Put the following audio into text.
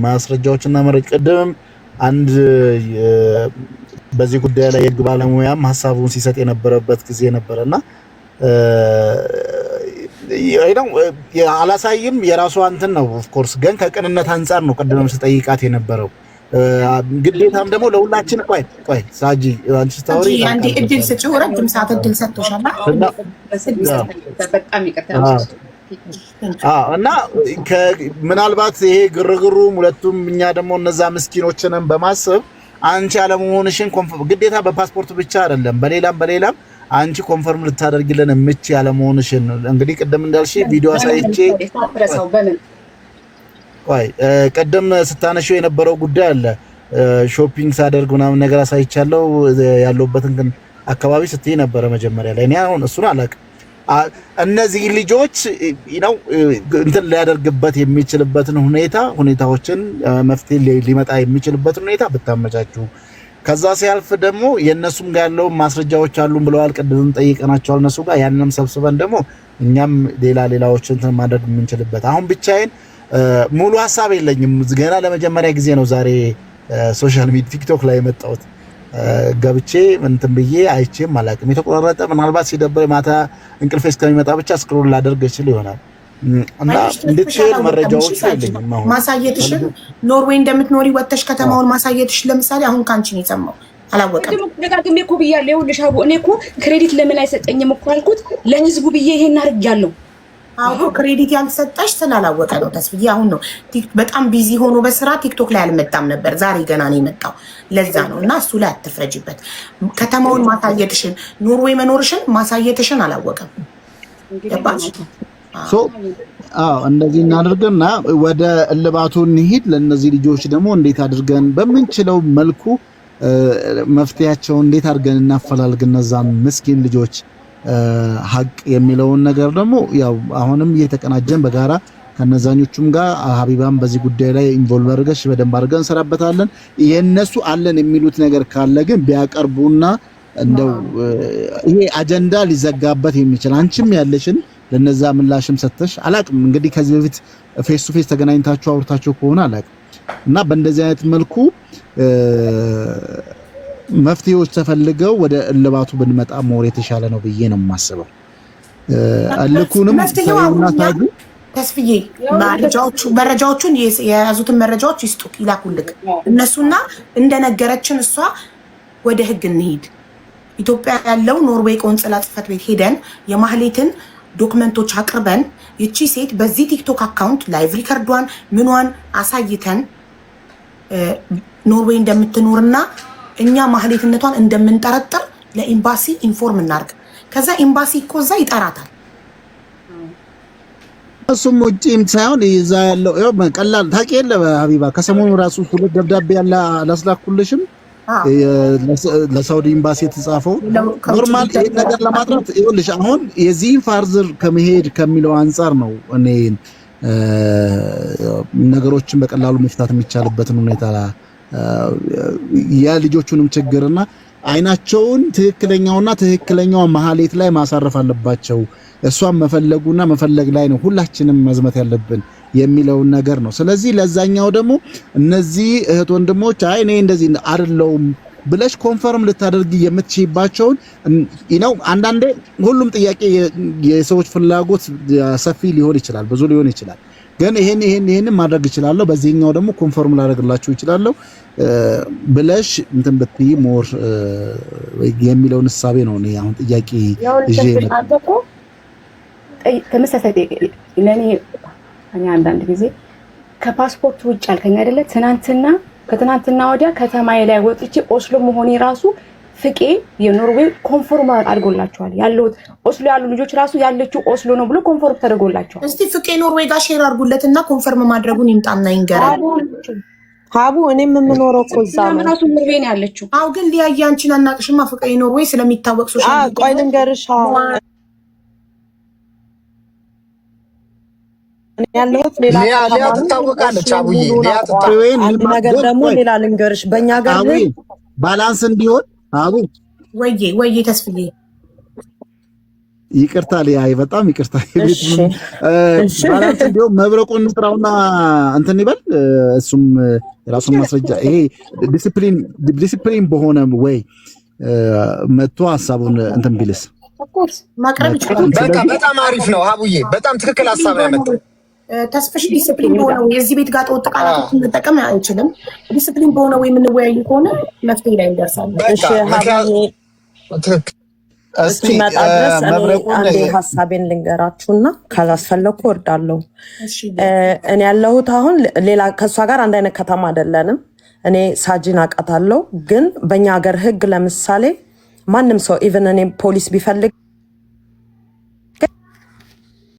ማስረጃዎችና ቅድም አንድ በዚህ ጉዳይ ላይ የህግ ባለሙያም ሐሳቡን ሲሰጥ የነበረበት ጊዜ ነበርና አይደው አላሳይም የራሱ አንተን ነው ኦፍ ኮርስ ግን ከቅንነት አንፃር ነው ቀደም ስጠይቃት የነበረው ግዴታም ደግሞ ለሁላችን ቆይ ሳጂ አንቺ ታውሪ አንዴ እድል ስጪው ረጅም ሰዓት እድል ሰጥቶሻል በጣም ይቅርታ እና ምናልባት ይሄ ግርግሩ ሁለቱም እኛ ደግሞ እነዛ ምስኪኖችንም በማሰብ አንቺ ያለመሆንሽን ግዴታ በፓስፖርት ብቻ አይደለም በሌላም አንቺ ኮንፈርም ልታደርግልን እምቺ ያለመሆንሽን እንግዲህ ቀደም እንዳልሽ ቪዲዮ አሳይቼ ቆይ ቀደም ስታነሺው የነበረው ጉዳይ አለ ሾፒንግ ሳደርግ ምናምን ነገር አሳይቻለሁ ያለውበትን አካባቢ ስትይ ነበር መጀመሪያ ላይ እኔ አሁን እሱን አላውቅም እነዚህ ልጆች ነው እንትን ሊያደርግበት የሚችልበትን ሁኔታዎችን መፍትሄ ሊመጣ የሚችልበትን ሁኔታ ብታመቻቹ ከዛ ሲያልፍ ደግሞ የነሱም ጋር ያለው ማስረጃዎች አሉ ብለዋል ቀደም ጠይቀናቸዋል እነሱ ጋር ያንንም ሰብስበን ደግሞ እኛም ሌላዎችን እንትን ማድረግ የምንችልበት አሁን ብቻዬን ሙሉ ሐሳብ የለኝም ገና ለመጀመሪያ ጊዜ ነው ዛሬ ሶሻል ሚዲያ ቲክቶክ ላይ የመጣሁት ገብቼ እንትን ብዬ አይቼም አላውቅም የተቆራረጠ ምናልባት ሲደብር ማታ እንቅልፍ እስከሚመጣ ብቻ ስክሮል ላደርግ ይችላል ይሆናል እና እንድትሄድ መረጃዎች አይደለም ማሳየትሽ ኖርዌይ እንደምትኖሪ ወጥተሽ ከተማውን ማሳየትሽ ለምሳሌ አሁን ካንቺ ነው የሰማው አላወቀም ደጋግሜ እኮ ብያለሁ ይኸውልሽ አቡ እኔ እኮ ክሬዲት ለምን አይሰጠኝም እኮ አልኩት ለህዝቡ ብዬ ይሄን አድርጋለሁ አዎ ክሬዲት ያልሰጠሽ ስላላወቀ ነው ተስብዬ አሁን ነው በጣም ቢዚ ሆኖ በስራ ቲክቶክ ላይ አልመጣም ነበር ዛሬ ገና ነው የመጣው ለዛ ነው እና እሱ ላይ አትፍረጂበት ከተማውን ማሳየትሽን ኖርዌይ መኖርሽን ማሳየትሽን አላወቀም ገባሽ እንደዚህ እናድርግና ወደ እልባቱ እንሂድ ለነዚህ ልጆች ደግሞ እንዴት አድርገን በመንችለው መልኩ መፍትያቸው እንዴት አድርገን እናፈላልግ እነዛን ምስኪን ልጆች ሀቅ የሚለውን ነገር ደግሞ ያው አሁንም እየተቀናጀን በጋራ ከነዛኞቹም ጋር ሀቢባም በዚህ ጉዳይ ላይ ኢንቮልቭ አድርገሽ በደንብ አድርገን እንሰራበታለን የነሱ አለን የሚሉት ነገር ካለ ግን ቢያቀርቡና እንደው ይሄ አጀንዳ ሊዘጋበት የሚችል አንቺም ያለሽን ለነዛ ምላሽም ሰጥተሽ አላቅም እንግዲህ ከዚህ በፊት ፌስ ቱ ፌስ ተገናኝታችሁ አውርታችሁ ከሆነ አላቅም እና በእንደዚህ አይነት መልኩ መፍትሄዎች ተፈልገው ወደ እልባቱ ብንመጣ ሞር የተሻለ ነው ብዬ ነው የማስበው አልኩንም ተውና ታጁ ተስፍዬ መረጃዎቹን የያዙትን መረጃዎች ይስጡክ ይላኩልክ እነሱና እንደነገረችን እሷ ወደ ህግ እንሂድ ኢትዮጵያ ያለው ኖርዌይ ቆንጽላ ጽፈት ቤት ሄደን የማህሌትን ዶክመንቶች አቅርበን እቺ ሴት በዚህ ቲክቶክ አካውንት ላይቭ ሪከርዷን ምኗን አሳይተን ኖርዌይ እንደምትኖርና እኛ ማህሌትነቷን እንደምንጠረጥር ለኤምባሲ ኢንፎርም እናርግ ከዛ ኤምባሲ እኮ እዛ ይጠራታል እሱም ውጪም ሳይሆን ይዛ ያለው ቀላል ታውቂያለ ሀቢባ ከሰሞኑ ራሱ ሁለት ደብዳቤ ያለ አላስላኩልሽም ለሳውዲ ኤምባሲ የተጻፈው ኖርማል ነገር ለማጥራት ይኸውልሽ አሁን የዚህ ፋርዘር ከመሄድ ከሚለው አንፃር ነው እኔ ነገሮችን በቀላሉ መፍታት የሚቻልበትን ሁኔታ ያ ልጆቹንም ችግርና አይናቸውን ትክክለኛው ማህሌት ላይ ማሳረፍ አለባቸው እሷም መፈለጉና መፈለግ ላይ ነው ሁላችንም መዝመት ያለብን የሚለው ነገር ነው ስለዚህ ለዛኛው ደግሞ እነዚህ እህት ወንድሞች አይ እኔ እንደዚህ አይደለም ብለሽ ኮንፈርም ልታደርጊ የምትችይባቸው አንዳንዴ ሁሉም ጥያቄ የሰዎች ፍላጎት ሰፊ ሊሆን ይችላል ብዙ ሊሆን ይችላል ግን ይሄን ማድረግ ይችላል በዚህኛው ደግሞ ኮንፈርም ላደርግላችሁ ይችላል ብለሽ እንትን በትይ ሞር የሚለውን ሐሳቤ ነው እኔ አሁን ጥያቄ ይዤ ነው ተመሳሳይ ለኔ እኛ አንዳንድ ጊዜ ከፓስፖርት ውጭ አልከኝ አይደለ ከትናንትና ወዲያ ከተማዬ ላይ ወጥቼ ኦስሎ መሆኔ ራሱ ፍቄ የኖርዌይ ኮንፈርም አድርጎላቸዋል ያለው ኦስሎ ያሉ ልጆች ራሱ ያለችው ኦስሎ ነው ብሎ ኮንፈርም ተደርጎላቸዋል እስቲ ፍቄ ኖርዌይ ጋር ሼር አድርጉለትና ኮንፈርም ማድረጉን ይምጣና ይንገራል ሀቡ እኔም የምኖረው እኮ እዛ ነው ራሱ ኖርዌይ ነው ያለችው አው ግን ሊያያ አንቺን አናቅሽማ ፍቄ ኖርዌይ ስለሚታወቅ ሶሻል ቆይ ልንገርሽ ያለሁት ሌላ ታወቃለች አቡዬ አንድ ነገር ደግሞ ሌላ ልንገርሽ በእኛ ጋር ባላንስ እንዲሆን አቡ ወይዬ ተስፍዬ ይቅርታ ሊያይ በጣም ይቅርታ። ባላንስ እንዲያው መብረቁን ስራውና እንትን ይበል እሱም የራሱን ማስረጃ ይሄ ዲሲፕሊን በሆነ ወይ መጥቶ ሀሳቡን እንትን ቢልስ ማቅረብ ይችላል። በቃ በጣም አሪፍ ነው ሀቡዬ፣ በጣም ትክክል ሀሳብ ነው ያመጣው። ተስፍሽ ዲሲፕሊን በሆነ ወይ የዚህ ቤት ጋር ተወጥ ቃላቶችን መጠቀም አይችልም። ዲሲፕሊን በሆነ ወይ የምንወያዩ ከሆነ መፍትሄ ላይ እንደርሳለን። እሺ ሀቡዬ እስኪመጣ ድረስ አንዴ ሀሳቤን ልንገራችሁና ካላስፈለኩ እወርዳለሁ። እኔ ያለሁት አሁን ሌላ ከእሷ ጋር አንድ አይነት ከተማ አይደለንም። እኔ ሳጂን አውቃታለሁ፣ ግን በእኛ ሀገር ህግ ለምሳሌ ማንም ሰው ኢቨን እኔ ፖሊስ ቢፈልግ